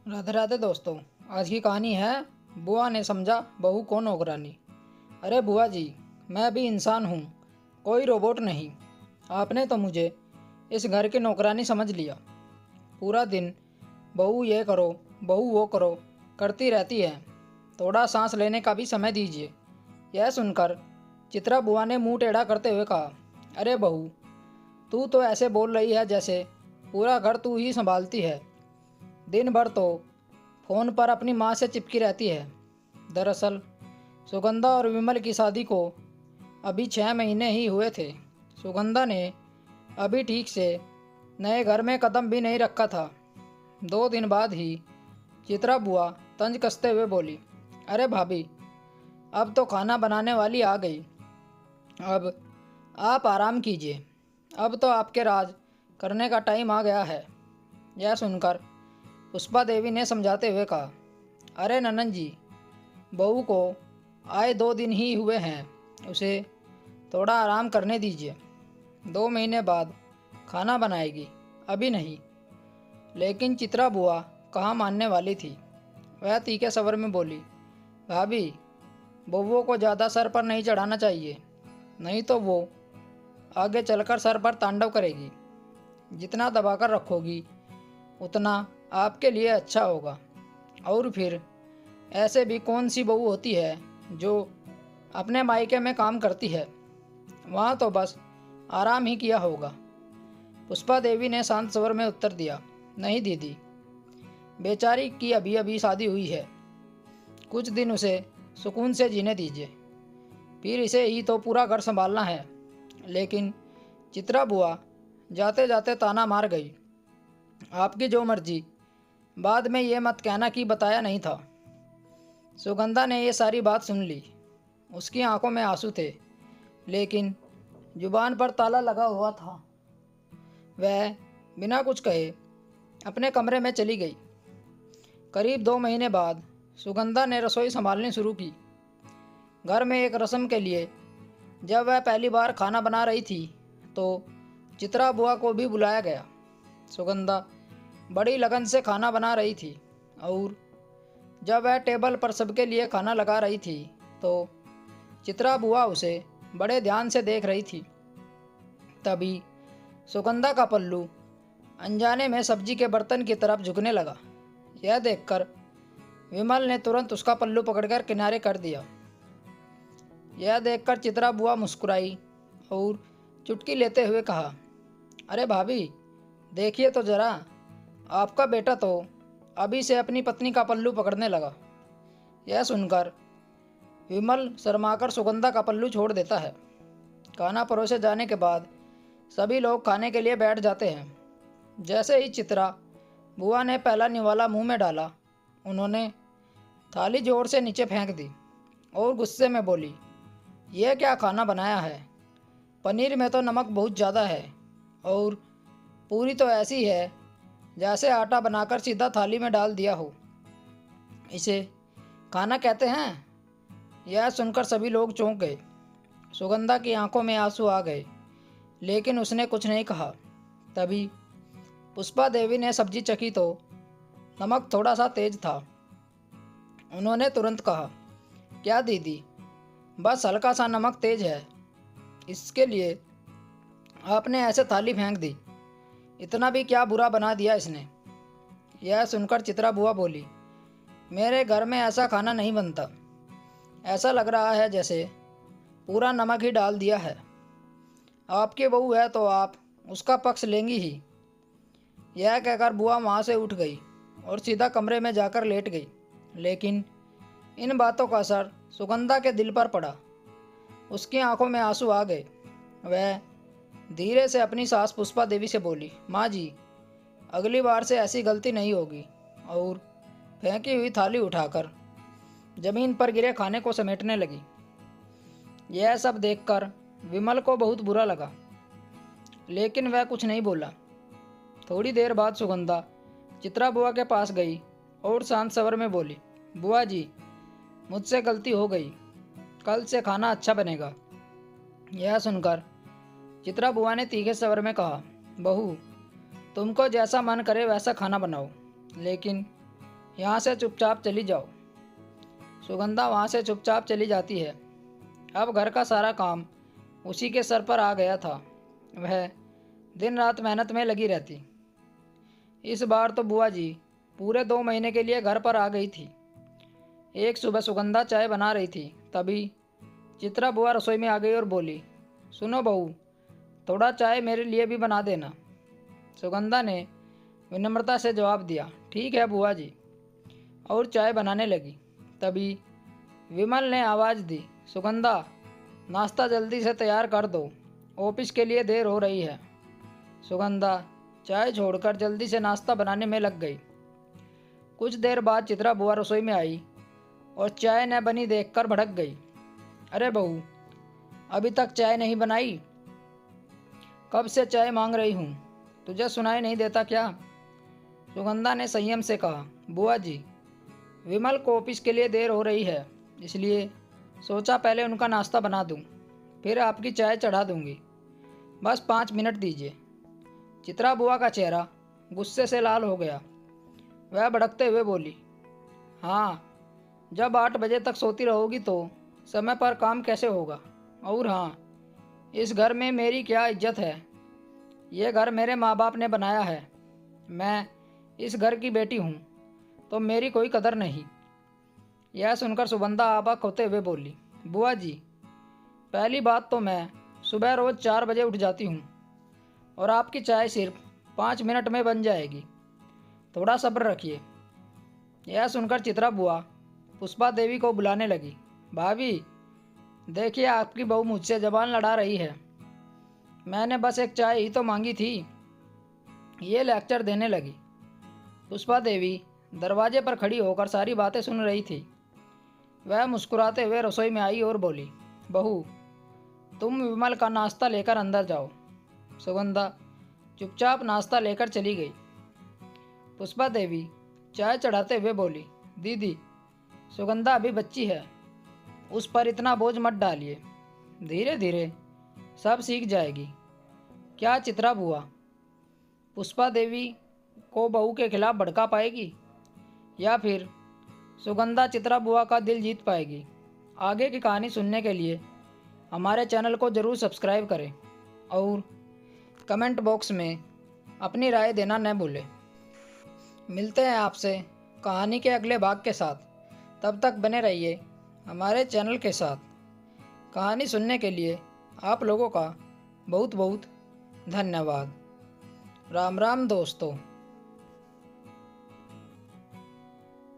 राधे राधे दोस्तों। आज की कहानी है बुआ ने समझा बहू को नौकरानी। अरे बुआ जी, मैं भी इंसान हूँ, कोई रोबोट नहीं। आपने तो मुझे इस घर की नौकरानी समझ लिया। पूरा दिन बहू ये करो बहू वो करो करती रहती है, थोड़ा सांस लेने का भी समय दीजिए। यह सुनकर चित्रा बुआ ने मुंह टेढ़ा करते हुए कहा, अरे बहू, तू तो ऐसे बोल रही है जैसे पूरा घर तू ही संभालती है। दिन भर तो फ़ोन पर अपनी माँ से चिपकी रहती है। दरअसल सुगंधा और विमल की शादी को अभी 6 महीने ही हुए थे। सुगंधा ने अभी ठीक से नए घर में कदम भी नहीं रखा था। 2 दिन बाद ही चित्रा बुआ तंज कसते हुए बोली, अरे भाभी, अब तो खाना बनाने वाली आ गई। अब आप आराम कीजिए। अब तो आपके राज करने का टाइम आ गया है। यह सुनकर पुष्पा देवी ने समझाते हुए कहा, अरे ननन जी, बहू को आए 2 दिन ही हुए हैं, उसे थोड़ा आराम करने दीजिए। 2 महीने बाद खाना बनाएगी, अभी नहीं। लेकिन चित्रा बुआ कहाँ मानने वाली थी। वह तीखे स्वर में बोली, भाभी, बहू को ज़्यादा सर पर नहीं चढ़ाना चाहिए, नहीं तो वो आगे चलकर सर पर तांडव करेगी। जितना दबाकर रखोगी उतना आपके लिए अच्छा होगा। और फिर ऐसे भी कौन सी बहू होती है जो अपने मायके में काम करती है, वहाँ तो बस आराम ही किया होगा। पुष्पा देवी ने शांत स्वर में उत्तर दिया, नहीं दीदी, बेचारी की अभी अभी शादी हुई है, कुछ दिन उसे सुकून से जीने दीजिए, फिर इसे ही तो पूरा घर संभालना है। लेकिन चित्रा बुआ जाते जाते ताना मार गई, आपकी जो मर्जी, बाद में ये मत कहना कि बताया नहीं था। सुगंधा ने ये सारी बात सुन ली। उसकी आंखों में आंसू थे, लेकिन जुबान पर ताला लगा हुआ था। वह बिना कुछ कहे अपने कमरे में चली गई। करीब 2 महीने बाद सुगंधा ने रसोई संभालनी शुरू की। घर में एक रस्म के लिए जब वह पहली बार खाना बना रही थी तो चित्रा बुआ को भी बुलाया गया। सुगंधा बड़ी लगन से खाना बना रही थी और जब वह टेबल पर सबके लिए खाना लगा रही थी तो चित्रा बुआ उसे बड़े ध्यान से देख रही थी। तभी सुगंधा का पल्लू अनजाने में सब्जी के बर्तन की तरफ झुकने लगा। यह देखकर विमल ने तुरंत उसका पल्लू पकड़कर किनारे कर दिया। यह देखकर चित्रा बुआ मुस्कुराई और चुटकी लेते हुए कहा, अरे भाभी, देखिए तो ज़रा, आपका बेटा तो अभी से अपनी पत्नी का पल्लू पकड़ने लगा। यह सुनकर विमल शर्माकर सुगंधा का पल्लू छोड़ देता है। खाना परोसे जाने के बाद सभी लोग खाने के लिए बैठ जाते हैं। जैसे ही चित्रा बुआ ने पहला निवाला मुंह में डाला, उन्होंने थाली जोर से नीचे फेंक दी और गुस्से में बोली, यह क्या खाना बनाया है? पनीर में तो नमक बहुत ज़्यादा है और पूरी तो ऐसी है जैसे आटा बनाकर सीधा थाली में डाल दिया हो। इसे खाना कहते हैं? यह सुनकर सभी लोग चौंक गए। सुगंधा की आंखों में आंसू आ गए, लेकिन उसने कुछ नहीं कहा। तभी पुष्पा देवी ने सब्जी चखी तो नमक थोड़ा सा तेज था। उन्होंने तुरंत कहा, क्या दीदी, बस हल्का सा नमक तेज है, इसके लिए आपने ऐसे थाली फेंक दी? इतना भी क्या बुरा बना दिया इसने? यह सुनकर चित्रा बुआ बोली, मेरे घर में ऐसा खाना नहीं बनता। ऐसा लग रहा है जैसे पूरा नमक ही डाल दिया है। आपकी बहू है तो आप उसका पक्ष लेंगी ही। यह कहकर बुआ वहाँ से उठ गई और सीधा कमरे में जाकर लेट गई। लेकिन इन बातों का असर सुगंधा के दिल पर पड़ा। उसकी आंखों में आंसू आ गए। वह धीरे से अपनी सास पुष्पा देवी से बोली, माँ जी, अगली बार से ऐसी गलती नहीं होगी। और फेंकी हुई थाली उठाकर जमीन पर गिरे खाने को समेटने लगी। यह सब देखकर विमल को बहुत बुरा लगा, लेकिन वह कुछ नहीं बोला। थोड़ी देर बाद सुगंधा चित्रा बुआ के पास गई और शांत स्वर में बोली, बुआ जी, मुझसे गलती हो गई, कल से खाना अच्छा बनेगा। यह सुनकर चित्रा बुआ ने तीखे स्वर में कहा, बहू, तुमको जैसा मन करे वैसा खाना बनाओ, लेकिन यहाँ से चुपचाप चली जाओ। सुगंधा वहाँ से चुपचाप चली जाती है। अब घर का सारा काम उसी के सर पर आ गया था। वह दिन रात मेहनत में लगी रहती। इस बार तो बुआ जी पूरे 2 महीने के लिए घर पर आ गई थी। एक सुबह सुगंधा चाय बना रही थी, तभी चित्रा बुआ रसोई में आ गई और बोली, सुनो बहू, थोड़ा चाय मेरे लिए भी बना देना। सुगंधा ने विनम्रता से जवाब दिया, ठीक है बुआ जी, और चाय बनाने लगी। तभी विमल ने आवाज़ दी, सुगंधा, नाश्ता जल्दी से तैयार कर दो, ऑफिस के लिए देर हो रही है। सुगंधा चाय छोड़कर जल्दी से नाश्ता बनाने में लग गई। कुछ देर बाद चित्रा बुआ रसोई में आई और चाय न बनी देखकर भड़क गई। अरे बहू, अभी तक चाय नहीं बनाई? कब से चाय मांग रही हूँ, तुझे सुनाई नहीं देता क्या? सुगंधा ने संयम से कहा, बुआ जी, विमल को ऑफिस के लिए देर हो रही है, इसलिए सोचा पहले उनका नाश्ता बना दूँ, फिर आपकी चाय चढ़ा दूँगी। बस 5 मिनट दीजिए। चित्रा बुआ का चेहरा गुस्से से लाल हो गया। वह भड़कते हुए बोली, हाँ, जब 8 बजे तक सोती रहोगी तो समय पर काम कैसे होगा? और हाँ, इस घर में मेरी क्या इज्जत है? ये घर मेरे माँ बाप ने बनाया है। मैं इस घर की बेटी हूँ, तो मेरी कोई कदर नहीं। यह सुनकर सुगंधा आबाक होते हुए बोली, बुआ जी, पहली बात तो मैं सुबह रोज़ 4 बजे उठ जाती हूँ और आपकी चाय सिर्फ 5 मिनट में बन जाएगी। थोड़ा सब्र रखिए। यह सुनकर चित्रा बुआ पुष्पा देवी को बुलाने लगी, भाभी, देखिए आपकी बहू मुझसे जबान लड़ा रही है। मैंने बस एक चाय ही तो मांगी थी, ये लेक्चर देने लगी। पुष्पा देवी दरवाजे पर खड़ी होकर सारी बातें सुन रही थी। वह मुस्कुराते हुए रसोई में आई और बोली, बहू, तुम विमल का नाश्ता लेकर अंदर जाओ। सुगंधा चुपचाप नाश्ता लेकर चली गई। पुष्पा देवी चाय चढ़ाते हुए बोली, दीदी, सुगंधा अभी बच्ची है, उस पर इतना बोझ मत डालिए, धीरे धीरे सब सीख जाएगी। क्या चित्रा बुआ पुष्पा देवी को बहू के खिलाफ भड़का पाएगी या फिर सुगंधा चित्रा बुआ का दिल जीत पाएगी? आगे की कहानी सुनने के लिए हमारे चैनल को ज़रूर सब्सक्राइब करें और कमेंट बॉक्स में अपनी राय देना न भूलें। मिलते हैं आपसे कहानी के अगले भाग के साथ। तब तक बने रहिए हमारे चैनल के साथ। कहानी सुनने के लिए आप लोगों का बहुत बहुत धन्यवाद। राम राम दोस्तों।